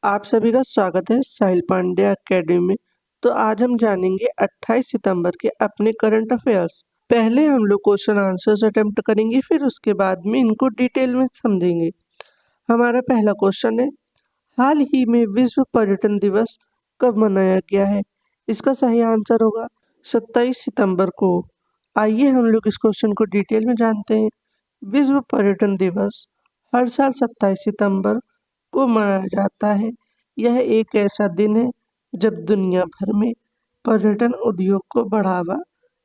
आप सभी का स्वागत है साहिल पांड्या अकेडमी में। तो आज हम जानेंगे 28 सितंबर के अपने करंट अफेयर्स। पहले हम लोग क्वेश्चन आंसर्स अटेम्प्ट करेंगे, फिर उसके बाद में इनको डिटेल में समझेंगे। हमारा पहला क्वेश्चन है, हाल ही में विश्व पर्यटन दिवस कब मनाया गया है? इसका सही आंसर होगा 27 सितंबर को। आइए हम लोग इस क्वेश्चन को डिटेल में जानते हैं। विश्व पर्यटन दिवस हर साल 27 सितंबर को मनाया जाता है। यह एक ऐसा दिन है जब दुनिया भर में पर्यटन उद्योग को बढ़ावा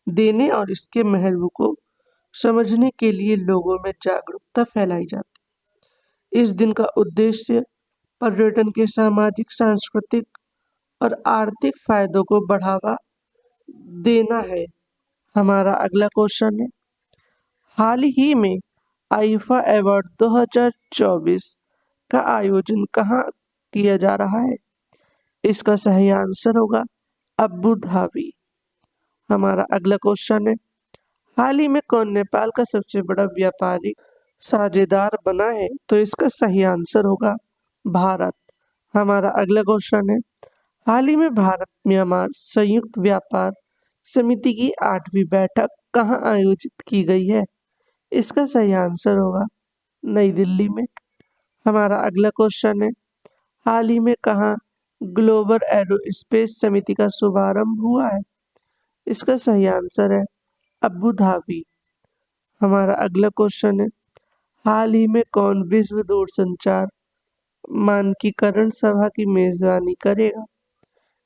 देने और इसके महत्व को समझने के लिए लोगों में जागरूकता फैलाई जाती है। इस दिन का उद्देश्य पर्यटन के सामाजिक, सांस्कृतिक और आर्थिक फायदों को बढ़ावा देना है। हमारा अगला क्वेश्चन है, हाल ही में आईफा अवार्ड 2024 का आयोजन कहाँ किया जा रहा है? इसका सही आंसर होगा अबू धाबी। हमारा अगला क्वेश्चन है, हाल ही में कौन नेपाल का सबसे बड़ा व्यापारिक साझेदार बना है? तो इसका सही आंसर होगा भारत। हमारा अगला क्वेश्चन है, हाल ही में भारत म्यांमार संयुक्त व्यापार समिति की 8वीं बैठक कहाँ आयोजित की गई है? इसका सही आंसर होगा नई दिल्ली में। हमारा अगला क्वेश्चन है, हाल ही में कहाँ ग्लोबल एरोस्पेस समिति का शुभारंभ हुआ है? इसका सही आंसर है अबू धाबी। हमारा अगला क्वेश्चन है, हाल ही में कौन विश्व दूरसंचार मानकीकरण सभा की मेजबानी करेगा?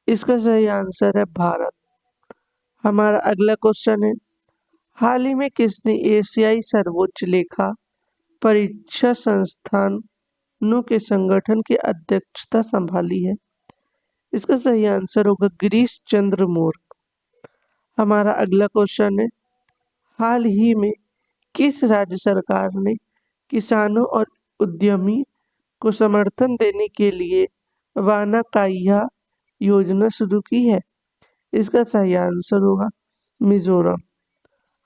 इसका सही आंसर है भारत। हमारा अगला क्वेश्चन है, हाल ही में किसने एशियाई सर्वोच्च लेखा परीक्षा संस्थानों के संगठन की अध्यक्षता संभाली है? इसका सही आंसर होगा गिरीश चंद्र मुर्मू। हमारा अगला क्वेश्चन है, हाल ही में किस राज्य सरकार ने किसानों और उद्यमी को समर्थन देने के लिए वानाकाइया योजना शुरू की है? इसका सही आंसर होगा मिजोरम।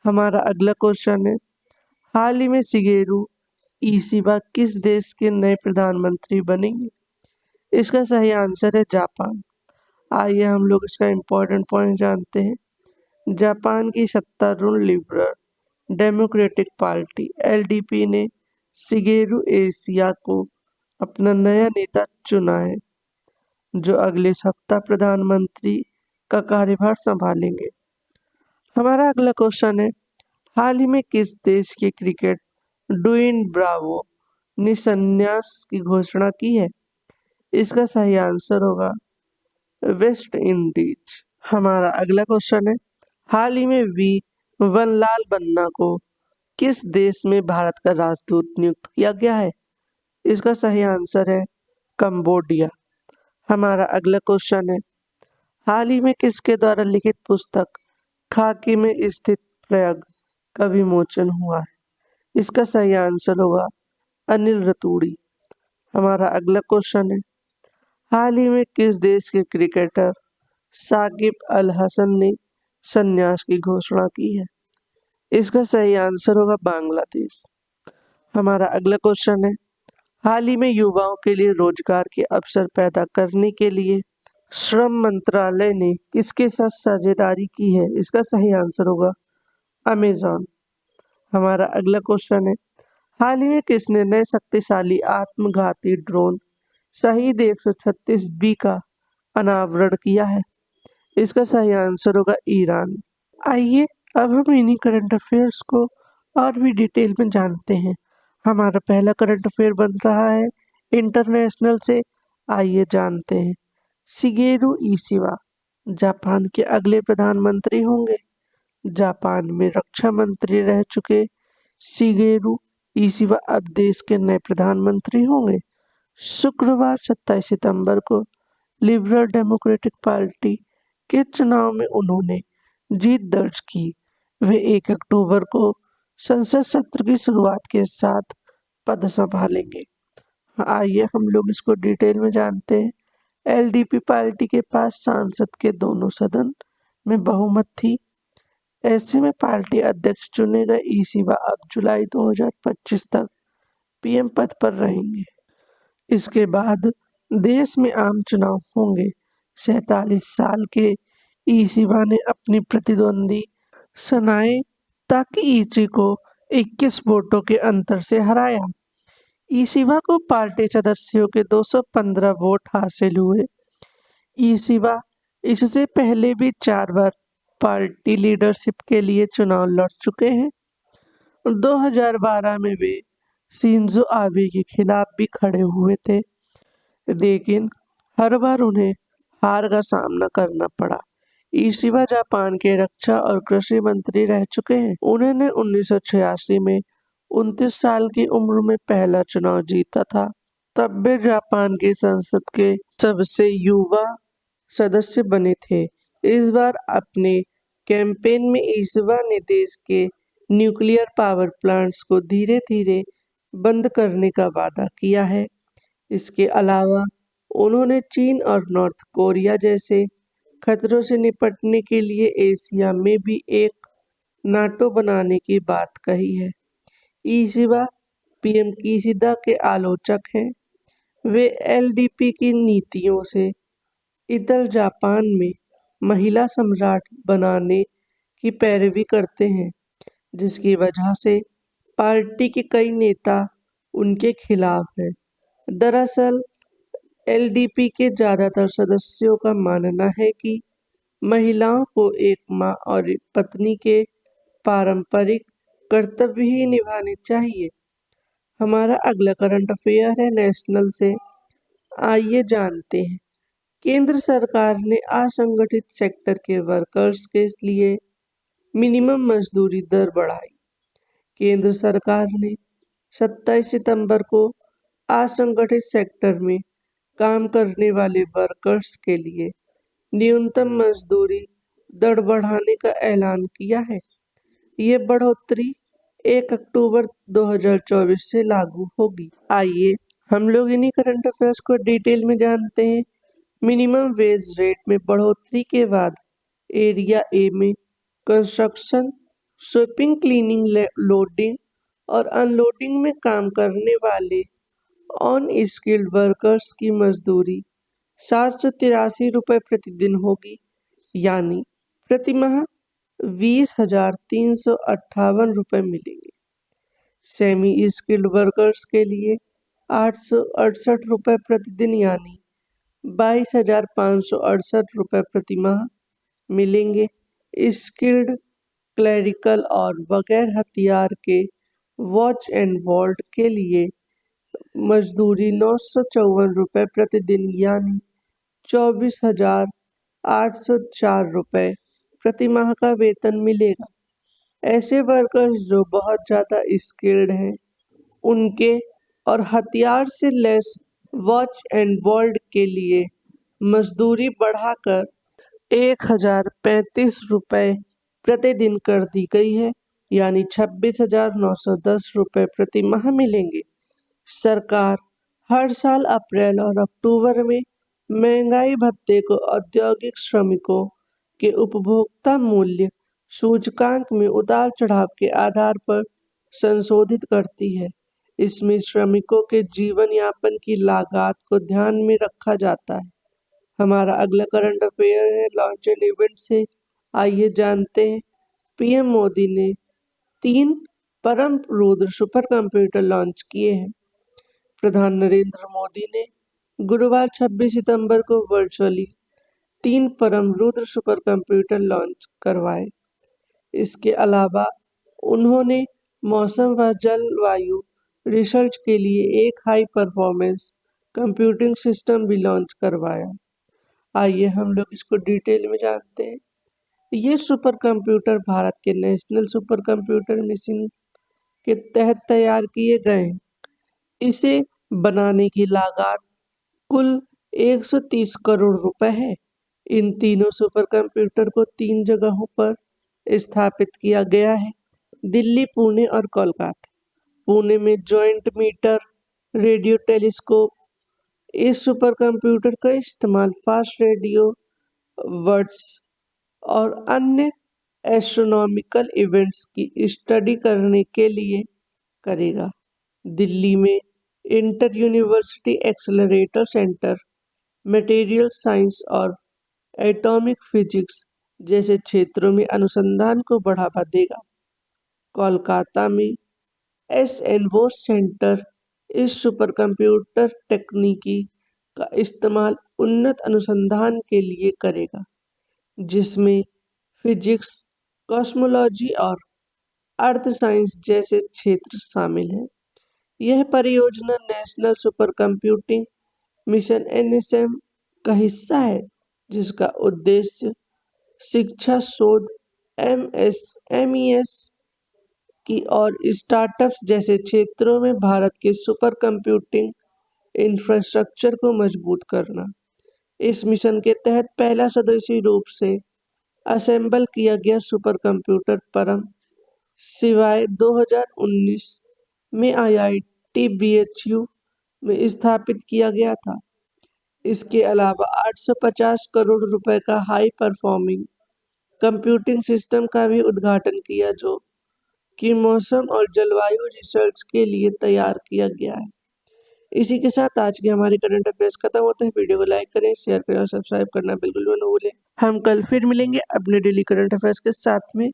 हमारा अगला क्वेश्चन है, हाल ही में शिगेरू इशिबा किस देश के नए प्रधानमंत्री बनेंगे? इसका सही आंसर है जापान। आइए हम लोग इसका इम्पोर्टेंट पॉइंट जानते हैं। जापान की सत्तारूढ़ लिबरल डेमोक्रेटिक पार्टी एलडीपी ने शिगेरू इशिबा को अपना नया नेता चुना है, जो अगले सप्ताह प्रधानमंत्री का कार्यभार संभालेंगे। हमारा अगला क्वेश्चन है, हाल ही में किस देश के क्रिकेट ड्वेन ब्रावो ने संन्यास की घोषणा की है? इसका सही आंसर होगा वेस्ट इंडीज। हमारा अगला क्वेश्चन है, हाल ही में वी वनलाल बन्ना को किस देश में भारत का राजदूत नियुक्त किया गया है? इसका सही आंसर है कंबोडिया। हमारा अगला क्वेश्चन है, हाल ही में किसके द्वारा लिखित पुस्तक खाकी में स्थित प्रयाग का विमोचन हुआ है? इसका सही आंसर होगा अनिल रतूड़ी। हमारा अगला क्वेश्चन है, हाल ही में किस देश के क्रिकेटर साकिब अल हसन ने संन्यास की घोषणा की है? इसका सही आंसर होगा बांग्लादेश। हमारा अगला क्वेश्चन है, हाल ही में युवाओं के लिए रोजगार के अवसर पैदा करने के लिए श्रम मंत्रालय ने किसके साथ साझेदारी की है? इसका सही आंसर होगा अमेजॉन। हमारा अगला क्वेश्चन है, हाल ही में किसने नए शक्तिशाली आत्मघाती ड्रोन शहीद 136B का अनावरण किया है? इसका सही आंसर होगा ईरान। आइए अब हम इन्हीं करंट अफेयर्स को और भी डिटेल में जानते हैं। हमारा पहला करंट अफेयर बन रहा है इंटरनेशनल से। आइए जानते हैं, शिगेरू इशिबा जापान के अगले प्रधानमंत्री होंगे। जापान में रक्षा मंत्री रह चुके शिगेरू इशिबा अब देश के नए प्रधानमंत्री होंगे। शुक्रवार 27 सितंबर को लिबरल डेमोक्रेटिक पार्टी के चुनाव में उन्होंने जीत दर्ज की। वे 1 अक्टूबर को संसद सत्र की शुरुआत के साथ पद संभालेंगे। आइए हम लोग इसको डिटेल में जानते हैं। एलडीपी पार्टी के पास सांसद के दोनों सदन में बहुमत थी। ऐसे में पार्टी अध्यक्ष चुने गए इशिबा अब जुलाई 2025 तक पीएम पद पर रहेंगे। इसके बाद देश में आम चुनाव होंगे। 47 साल के ईशिवा ने अपनी प्रतिद्वंदी सनाए ताकीइची को 21 वोटों के अंतर से हराया। ईशिवा को पार्टी सदस्यों के 215 वोट हासिल हुए। ईशिवा इससे पहले भी 4 बार पार्टी लीडरशिप के लिए चुनाव लड़ चुके हैं। 2012 में वे शिंजो आबे के खिलाफ भी खड़े हुए थे, लेकिन हर बार उन्हें हार का सामना करना पड़ा। ईशिवा जापान के रक्षा और कृषि मंत्री रह चुके हैं। उन्होंने 1986 में 29 साल की उम्र में पहला चुनाव जीता था। तब वे जापान की संसद के सबसे युवा सदस्य बने थे। इस बार अपने कैंपेन में ईशिवा ने देश के न्यूक्लियर पावर प्लांट्स को धीरे धीरे बंद करने का वादा किया है। इसके अलावा उन्होंने चीन और नॉर्थ कोरिया जैसे खतरों से निपटने के लिए एशिया में भी एक नाटो बनाने की बात कही है। ईशिवा पीएम किशिदा के आलोचक हैं। वे एलडीपी की नीतियों से इतर जापान में महिला सम्राट बनाने की पैरवी करते हैं, जिसकी वजह से पार्टी के कई नेता उनके खिलाफ हैं। दरअसल एलडीपी के ज्यादातर सदस्यों का मानना है कि महिलाओं को एक माँ और एक पत्नी के पारंपरिक कर्तव्य ही निभाने चाहिए। हमारा अगला करंट अफेयर है नेशनल से। आइए जानते हैं। केंद्र सरकार ने असंगठित सेक्टर के वर्कर्स के लिए मिनिमम मजदूरी दर बढ़ाई। केंद्र सरकार ने 27 सितंबर को असंगठित सेक्टर में काम करने वाले वर्कर्स के लिए न्यूनतम मजदूरी दर बढ़ाने का ऐलान किया है। ये बढ़ोतरी 1 अक्टूबर 2024 से लागू होगी। आइए हम लोग इन्हीं करंट अफेयर्स को डिटेल में जानते हैं। मिनिमम वेज रेट में बढ़ोतरी के बाद एरिया ए में कंस्ट्रक्शन, स्वीपिंग, क्लीनिंग, लोडिंग और अनलोडिंग में काम करने वाले ऑन स्किल्ड वर्कर्स की मजदूरी 783 रुपये प्रतिदिन होगी, यानी प्रति माह 20,358 रुपये मिलेंगे। सेमी स्किल्ड वर्कर्स के लिए 868 रुपये प्रतिदिन यानी 22,568 रुपये प्रति माह मिलेंगे। स्किल्ड, क्लरिकल और बगैर हथियार के वॉच एंड वार्ड के लिए मजदूरी 954 रुपये प्रतिदिन यानी 24,804 रुपये प्रति माह का वेतन मिलेगा। ऐसे वर्कर्स जो बहुत ज़्यादा स्किल्ड हैं उनके और हथियार से लैस वॉच एंड वार्ड के लिए मजदूरी बढ़ाकर 1,035 रुपये प्रतिदिन कर दी गई है, यानी 26,910 रुपये प्रति माह मिलेंगे। सरकार हर साल अप्रैल और अक्टूबर में महंगाई भत्ते को औद्योगिक श्रमिकों के उपभोक्ता मूल्य सूचकांक में उतार चढ़ाव के आधार पर संशोधित करती है। इसमें श्रमिकों के जीवन यापन की लागत को ध्यान में रखा जाता है। हमारा अगला करंट अफेयर है लॉन्च एंड इवेंट से। आइए जानते हैं। पीएम मोदी ने 3 परम रुद्र सुपर कंप्यूटर लॉन्च किए हैं। प्रधान नरेंद्र मोदी ने गुरुवार 26 सितंबर को वर्चुअली 3 परम रुद्र सुपर कंप्यूटर लॉन्च करवाए। इसके अलावा उन्होंने मौसम व जलवायु रिसर्च के लिए एक हाई परफॉर्मेंस कंप्यूटिंग सिस्टम भी लॉन्च करवाया। आइए हम लोग इसको डिटेल में जानते हैं। ये सुपर कंप्यूटर भारत के नेशनल सुपर कंप्यूटर मिशन के तहत तैयार किए गए हैं। इसे बनाने की लागत कुल 130 करोड़ रुपए है। इन तीनों सुपर कंप्यूटर को 3 जगहों पर स्थापित किया गया है, दिल्ली, पुणे और कोलकाता। पुणे में जॉइंट मीटर रेडियो टेलीस्कोप। इस सुपर कंप्यूटर का इस्तेमाल फास्ट रेडियो वर्ड्स और अन्य एस्ट्रोनॉमिकल इवेंट्स की स्टडी करने के लिए करेगा। दिल्ली में inter university accelerator centre material science और एटॉमिक फिजिक्स जैसे क्षेत्रों में अनुसंधान को बढ़ावा देगा। कोलकाता में एस.एन. बोस सेंटर इस सुपर कंप्यूटर तकनीकी का इस्तेमाल उन्नत अनुसंधान के लिए करेगा, जिसमें फिजिक्स, कॉस्मोलॉजी और अर्थ साइंस जैसे क्षेत्र शामिल हैं। यह परियोजना national super computing mission (NSM) का हिस्सा है, जिसका उद्देश्य शिक्षा, शोध, एमएसएमईएस की और स्टार्टअप्स जैसे क्षेत्रों में भारत के सुपर कंप्यूटिंग इंफ्रास्ट्रक्चर को मजबूत करना। इस मिशन के तहत पहला स्वदेशी रूप से असेंबल किया गया सुपर कंप्यूटर परम शिवाय 2019 में आईआईटी BHU में स्थापित किया गया था। इसके अलावा 850 करोड़ रुपए का हाई परफॉर्मिंग कंप्यूटिंग सिस्टम का भी उद्घाटन किया, जो कि मौसम और जलवायु रिसर्च के लिए तैयार किया गया है। इसी के साथ आज के हमारे करंट अफेयर्स खत्म होते हैं। वीडियो को लाइक करें, शेयर करें और सब्सक्राइब करना बिल्कुल भी न भूलें। हम कल फिर मिलेंगे अपने डेली करंट अफेयर्स के साथ में।